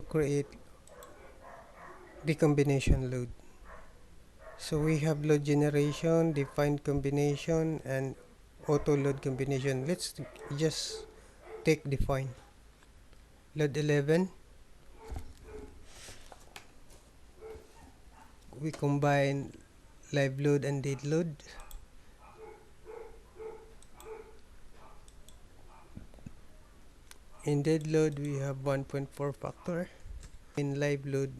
create the combination load. So we have load generation, defined combination, and auto load combination. Let's just take define. Load 11, we combine live load and dead load. In dead load we have 1.4 factor. In live load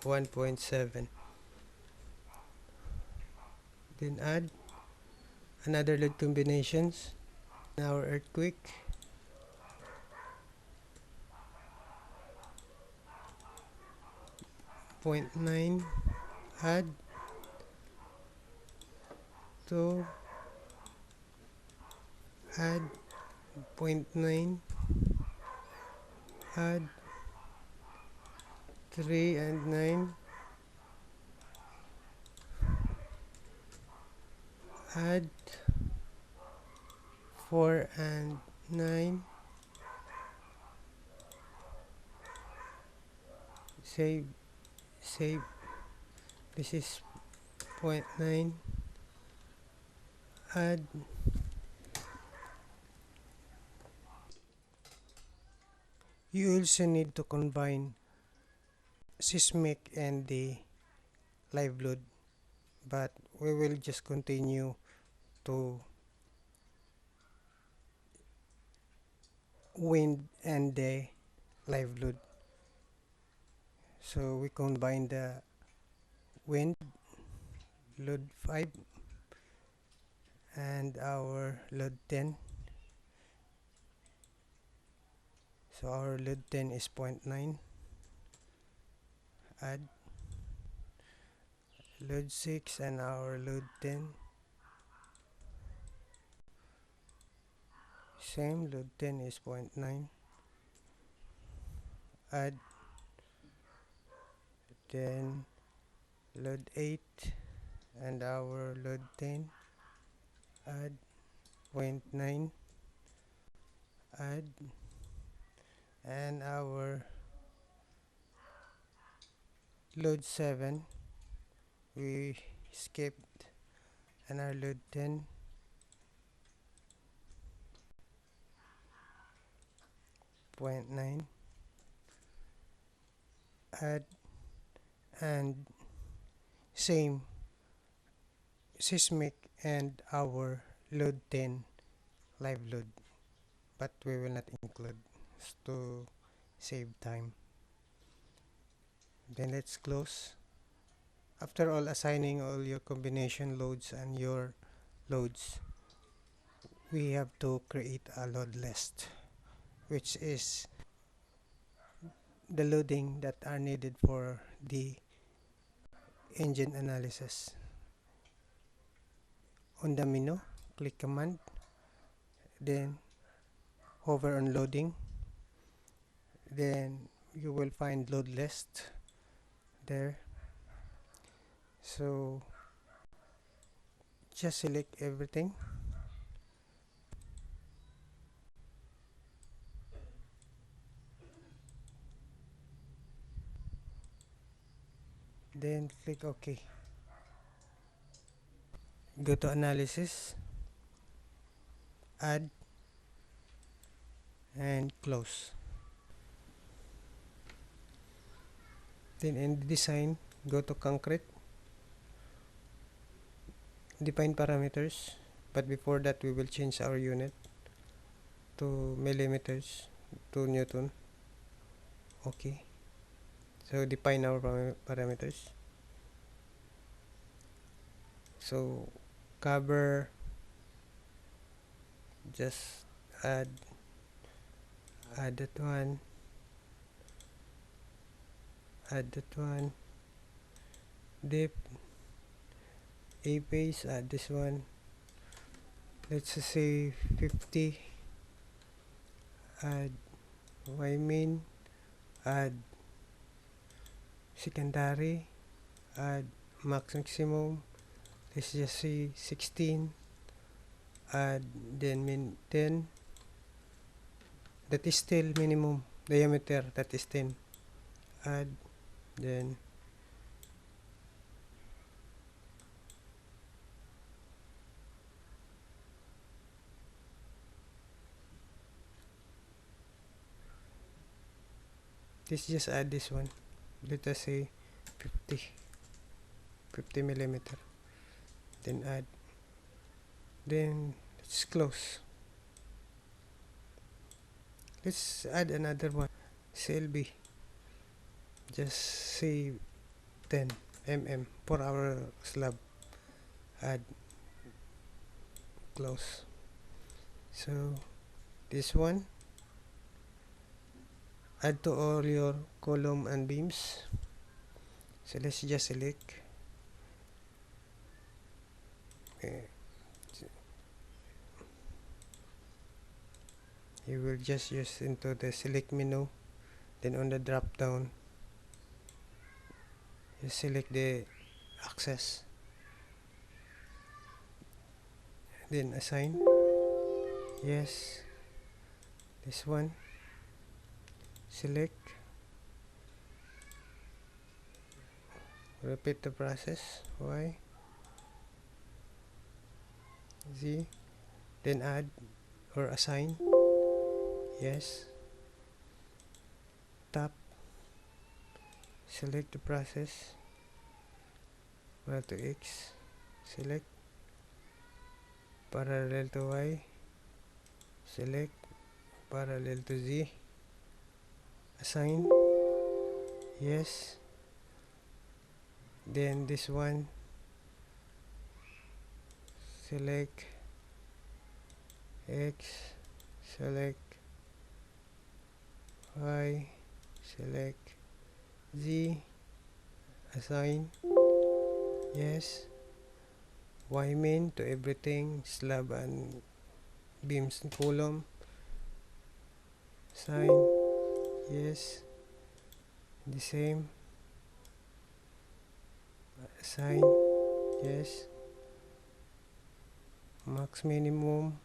1.7. Then add another load combinations. Our earthquake, .9, add 2, add .9, add 3 and 9, add 4 and 9, save. This is .9, add. You also need to combine seismic and the live load, but we will just continue to wind and the live load. So we combine the wind load 5 and our load 10. So our load 10 is .9, add load 6 and our load 10, same, load 10 is .9, add. Then load 8 and our load 10, add .9, add, and our load 7 we skipped, and our load 10, .9, add, and same seismic and our load 10 live load, but we will not include to save time. Then let's close. After all assigning all your combination loads and your loads, we have to create a load list, which is the loading that are needed for the engine analysis. On the menu, click command, then hover on loading, then you will find load list there. So just select everything, then click OK. Go to analysis, add, and close. Then in design, go to concrete, define parameters, but before that we will change our unit to millimeters to Newton. Okay, so define our parameters. So cover, just add that one, add that one, depth, a base, add this one, let's just say 50, add y main, add secondary, add max maximum, let's just say 16, add then min 10, that is still minimum diameter, that is 10, add, then let's just add this one. Let us say 50 millimeter, then add, then let's close. Let's add another one, CLB, just say 10 mm for our slab, add, close. So this one, add to all your column and beams. So let's just select, you will just use into the select menu, then on the drop down you select the axis, then assign, yes. This one, select, repeat the process, Y, Z, then add or assign, yes. Tap, select the process, Y to X, select, parallel to Y, select, parallel to Z, assign, yes. Then this one, select X, select Y, select Z, assign, yes. Y main to everything, slab and beams and column, assign, yes. The same, assign, yes. Max minimum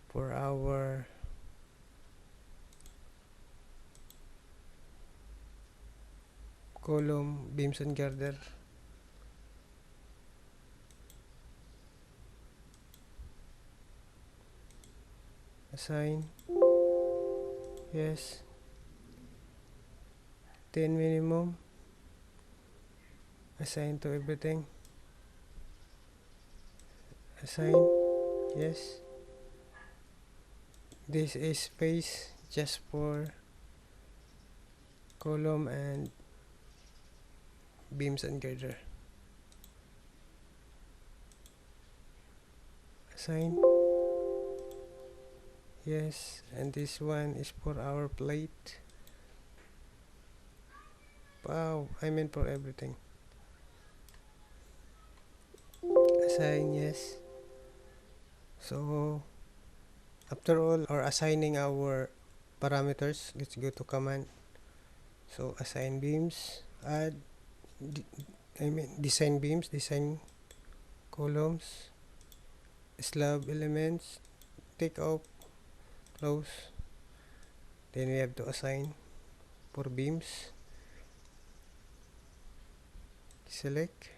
for our column, beams and girder, assign, yes. 10 minimum, assign to everything, assign, yes. This is space just for column and beams and girder, assign, yes. And this one is for our plate, wow, I mean for everything, assign, yes. So after all or assigning our parameters, let's go to command. So assign beams, add, design beams, design columns, slab elements, take off, close. Then we have to assign for beams, select,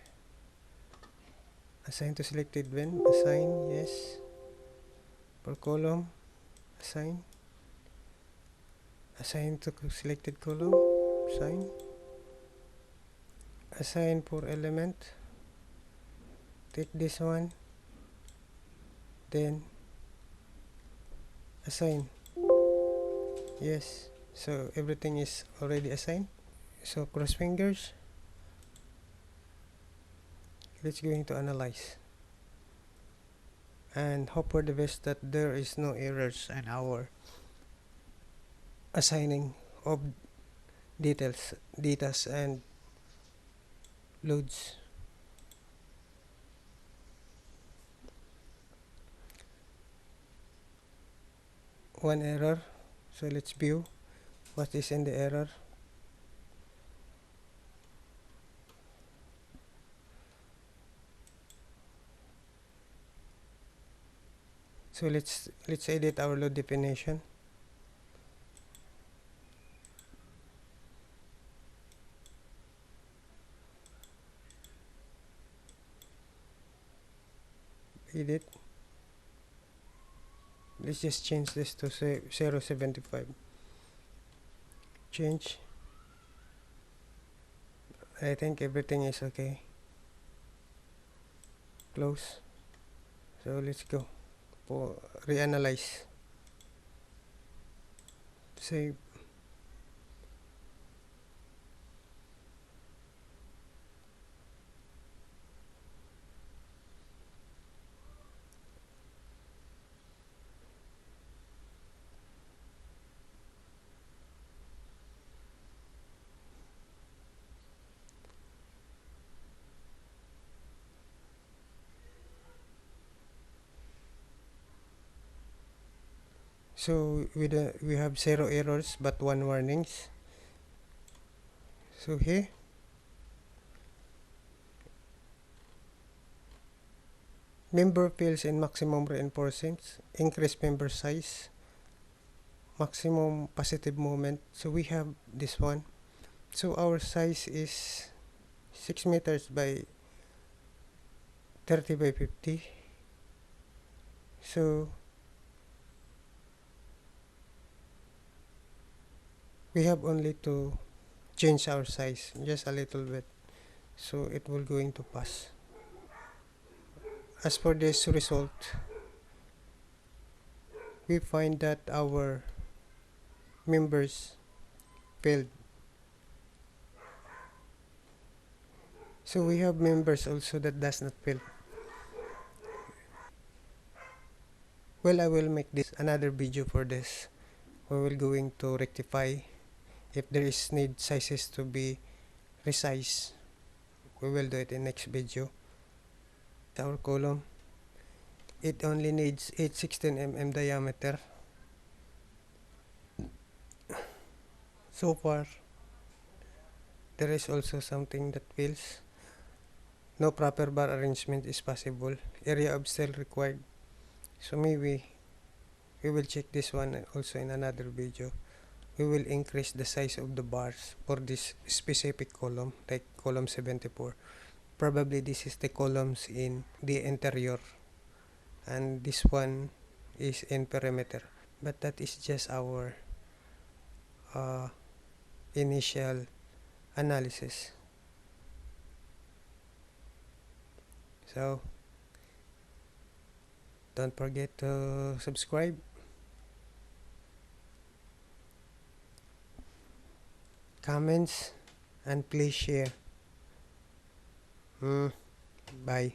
assign to selected one, assign, yes. For column, assign, assign to selected column, assign, assign for element, take this one, then assign, yes. So everything is already assigned. So cross fingers, let's going to analyze and hope for the best that there is no errors in our assigning of datas and loads. One error, so let's view what is in the error. So let's edit our load definition. edit. Let's just change this to say 0.75. Change. I think everything is okay. Close. So let's go. Reanalyze. Save. So we have 0 errors but 1 warnings. So here member fails in maximum reinforcements, increase member size, maximum positive moment. So we have this one. So our size is 6 meters by 30 by 50. So we have only to change our size just a little bit, so it will going to pass. As for this result, we find that our members failed. So we have members also that does not fail. Well, I will make this another video for this. We will going to rectify if there is need sizes to be resized. We will do it in next video. Our column, it only needs 816 mm diameter. So far, there is also something that fails. No proper bar arrangement is possible. Area of cell required. So maybe we will check this one also in another video. We will increase the size of the bars for this specific column, like column 74. Probably this is the columns in the interior, and this one is in perimeter. But that is just our initial analysis. So don't forget to subscribe, comments, and please share. Bye.